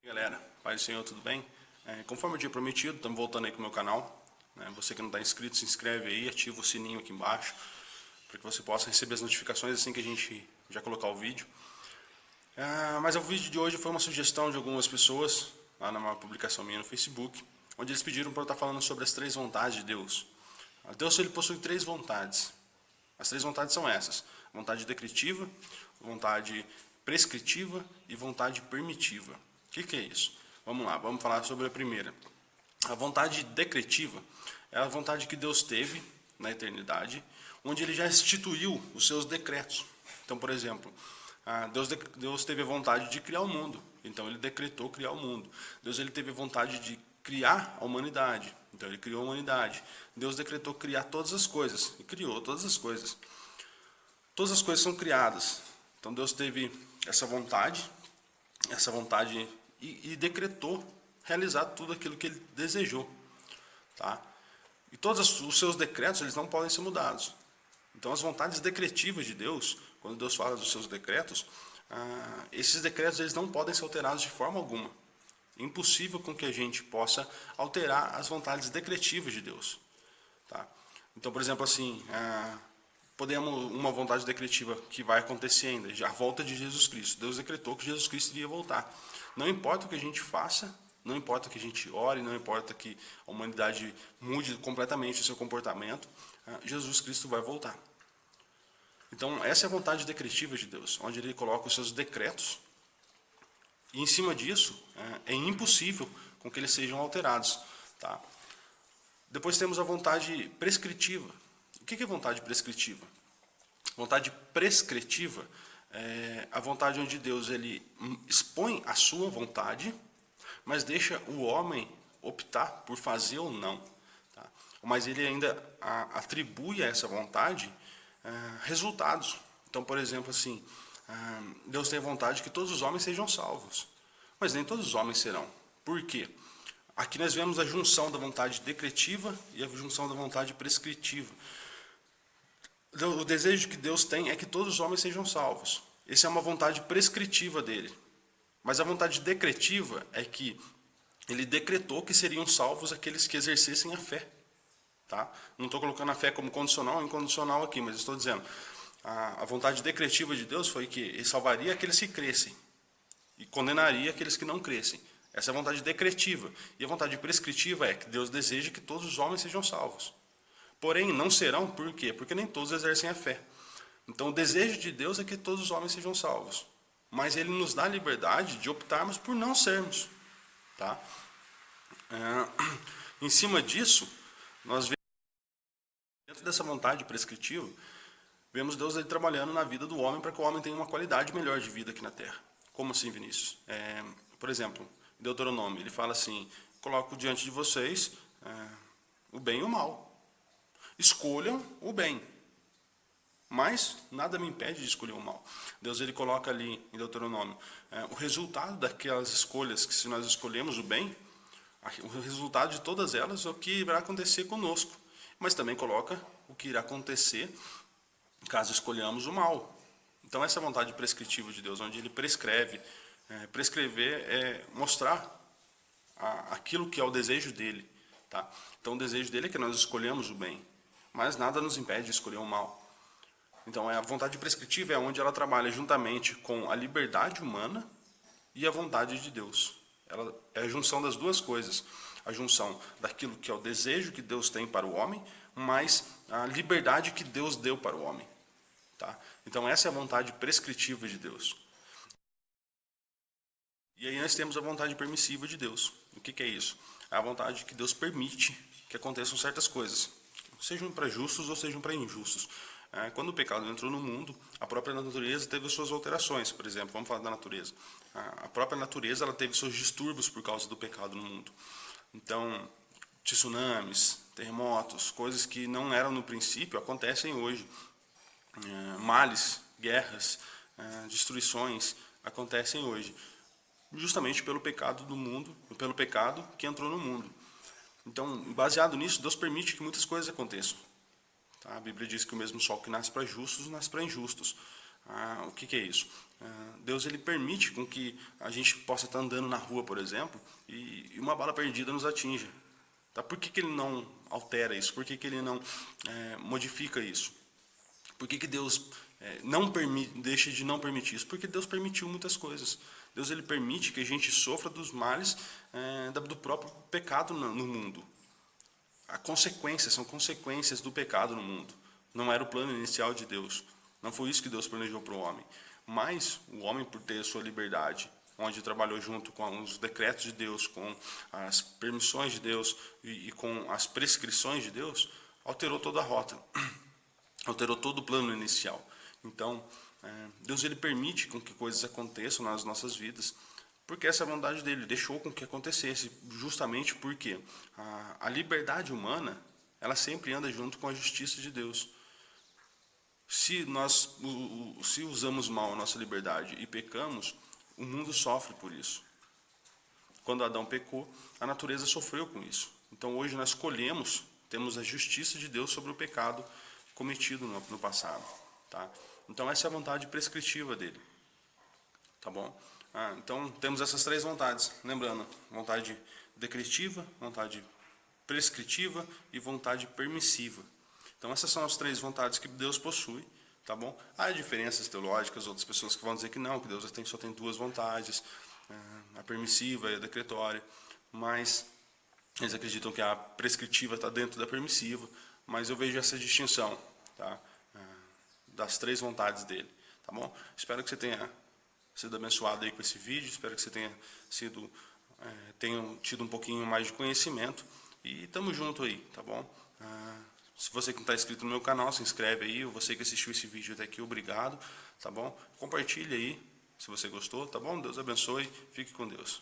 Galera, Pai do Senhor, tudo bem? Conforme eu tinha prometido, estamos voltando aí com o meu canal. Você que não está inscrito, se inscreve aí, ativa o sininho aqui embaixo, para que você possa receber as notificações assim que a gente já colocar o vídeo. Mas o vídeo de hoje foi uma sugestão de algumas pessoas, lá numa publicação minha no Facebook, onde eles pediram para eu estar falando sobre as três vontades de Deus. Deus ele possui três vontades. As três vontades são essas: vontade decretiva, vontade prescritiva e vontade permitiva. O que é isso? Vamos lá, vamos falar sobre a primeira. A vontade decretiva é a vontade que Deus teve na eternidade, onde Ele já instituiu os seus decretos. Então, por exemplo, Deus teve a vontade de criar o mundo, então Ele decretou criar o mundo. Deus ele teve a vontade de criar a humanidade, então Ele criou a humanidade. Deus decretou criar todas as coisas, e criou todas as coisas. Todas as coisas são criadas. Então Deus teve essa vontade e decretou realizar tudo aquilo que Ele desejou, tá? E todos os seus decretos eles não podem ser mudados. Então as vontades decretivas de Deus, quando Deus fala dos seus decretos, esses decretos eles não podem ser alterados de forma alguma. É impossível com que a gente possa alterar as vontades decretivas de Deus, tá? Então, por exemplo, assim, podemos uma vontade decretiva que vai acontecer ainda, a volta de Jesus Cristo. Deus decretou que Jesus Cristo iria voltar. Não importa o que a gente faça, não importa que a gente ore, não importa que a humanidade mude completamente o seu comportamento, Jesus Cristo vai voltar. Então, essa é a vontade decretiva de Deus, onde Ele coloca os seus decretos, e em cima disso, é impossível com que eles sejam alterados, tá? Depois temos a vontade prescritiva. O que é vontade prescritiva? Vontade prescritiva é a vontade onde Deus ele expõe a sua vontade, mas deixa o homem optar por fazer ou não, tá? Mas ele ainda atribui a essa vontade resultados. Então, por exemplo, assim, Deus tem a vontade que todos os homens sejam salvos, mas nem todos os homens serão. Por quê? Aqui nós vemos a junção da vontade decretiva e a junção da vontade prescritiva. O desejo que Deus tem é que todos os homens sejam salvos. Essa é uma vontade prescritiva dele. Mas a vontade decretiva é que ele decretou que seriam salvos aqueles que exercessem a fé. Tá? Não estou colocando a fé como condicional ou incondicional aqui, mas estou dizendo, a vontade decretiva de Deus foi que ele salvaria aqueles que crescem e condenaria aqueles que não crescem. Essa é a vontade decretiva. E a vontade prescritiva é que Deus deseja que todos os homens sejam salvos. Porém, não serão, por quê? Porque nem todos exercem a fé. Então, o desejo de Deus é que todos os homens sejam salvos. Mas Ele nos dá a liberdade de optarmos por não sermos. Tá? Em cima disso, nós vemos, dentro dessa vontade prescritiva, vemos Deus ele trabalhando na vida do homem para que o homem tenha uma qualidade melhor de vida aqui na Terra. Como assim, Vinícius? Por exemplo, em Deuteronômio, ele fala assim: coloco diante de vocês o bem e o mal. Escolham o bem, mas nada me impede de escolher o mal. Deus ele coloca ali em Deuteronômio o resultado daquelas escolhas, que se nós escolhemos o bem, o resultado de todas elas é o que irá acontecer conosco. Mas também coloca o que irá acontecer caso escolhamos o mal. Então essa é a vontade prescritiva de Deus, onde Ele prescreve. Prescrever é mostrar aquilo que é o desejo dele. Tá? Então o desejo dele é que nós escolhamos o bem, mas nada nos impede de escolher o mal. Então a vontade prescritiva é onde ela trabalha juntamente com a liberdade humana e a vontade de Deus. Ela é a junção das duas coisas. A junção daquilo que é o desejo que Deus tem para o homem, mas a liberdade que Deus deu para o homem. Tá? Então essa é a vontade prescritiva de Deus. E aí nós temos a vontade permissiva de Deus. O que é isso? É a vontade que Deus permite que aconteçam certas coisas, sejam para justos ou sejam para injustos. Quando o pecado entrou no mundo, a própria natureza teve suas alterações. Por exemplo, vamos falar da natureza. A própria natureza ela teve seus distúrbios por causa do pecado no mundo. Então, tsunamis, terremotos, coisas que não eram no princípio, acontecem hoje. Males, guerras, destruições acontecem hoje, justamente pelo pecado do mundo, pelo pecado que entrou no mundo. Então, baseado nisso, Deus permite que muitas coisas aconteçam. Tá? A Bíblia diz que o mesmo sol que nasce para justos, nasce para injustos. O que é isso? Deus ele permite com que a gente possa estar andando na rua, por exemplo, e uma bala perdida nos atinja. Tá? Por que ele não altera isso? Por que ele não modifica isso? Por que Deus não deixa de não permitir isso? Porque Deus permitiu muitas coisas. Deus ele permite que a gente sofra dos males do próprio pecado no mundo. São consequências do pecado no mundo. Não era o plano inicial de Deus. Não foi isso que Deus planejou para o homem. Mas o homem, por ter a sua liberdade, onde trabalhou junto com os decretos de Deus, com as permissões de Deus e com as prescrições de Deus, alterou toda a rota. Alterou todo o plano inicial. Então, Deus ele permite com que coisas aconteçam nas nossas vidas, porque essa é a vontade dele, deixou com que acontecesse, justamente porque a liberdade humana, ela sempre anda junto com a justiça de Deus. Se usamos mal a nossa liberdade e pecamos, o mundo sofre por isso. Quando Adão pecou, a natureza sofreu com isso. Então hoje nós temos a justiça de Deus sobre o pecado cometido no passado. Tá? Então essa é a vontade prescritiva dele. Tá bom? Então temos essas três vontades. Lembrando, vontade decretiva, vontade prescritiva e vontade permissiva. Então essas são as três vontades que Deus possui, tá bom? Há diferenças teológicas, outras pessoas que vão dizer que não, que Deus só tem duas vontades, a permissiva e a decretória, mas eles acreditam que a prescritiva está dentro da permissiva, mas eu vejo essa distinção, tá? Das três vontades dele, tá bom? Espero que você tenha sido abençoado aí com esse vídeo, espero que você tenha tido um pouquinho mais de conhecimento e estamos junto aí, tá bom? Se você que não está inscrito no meu canal, se inscreve aí. Você que assistiu esse vídeo até aqui, obrigado, tá bom? Compartilha aí, se você gostou, tá bom? Deus abençoe, fique com Deus.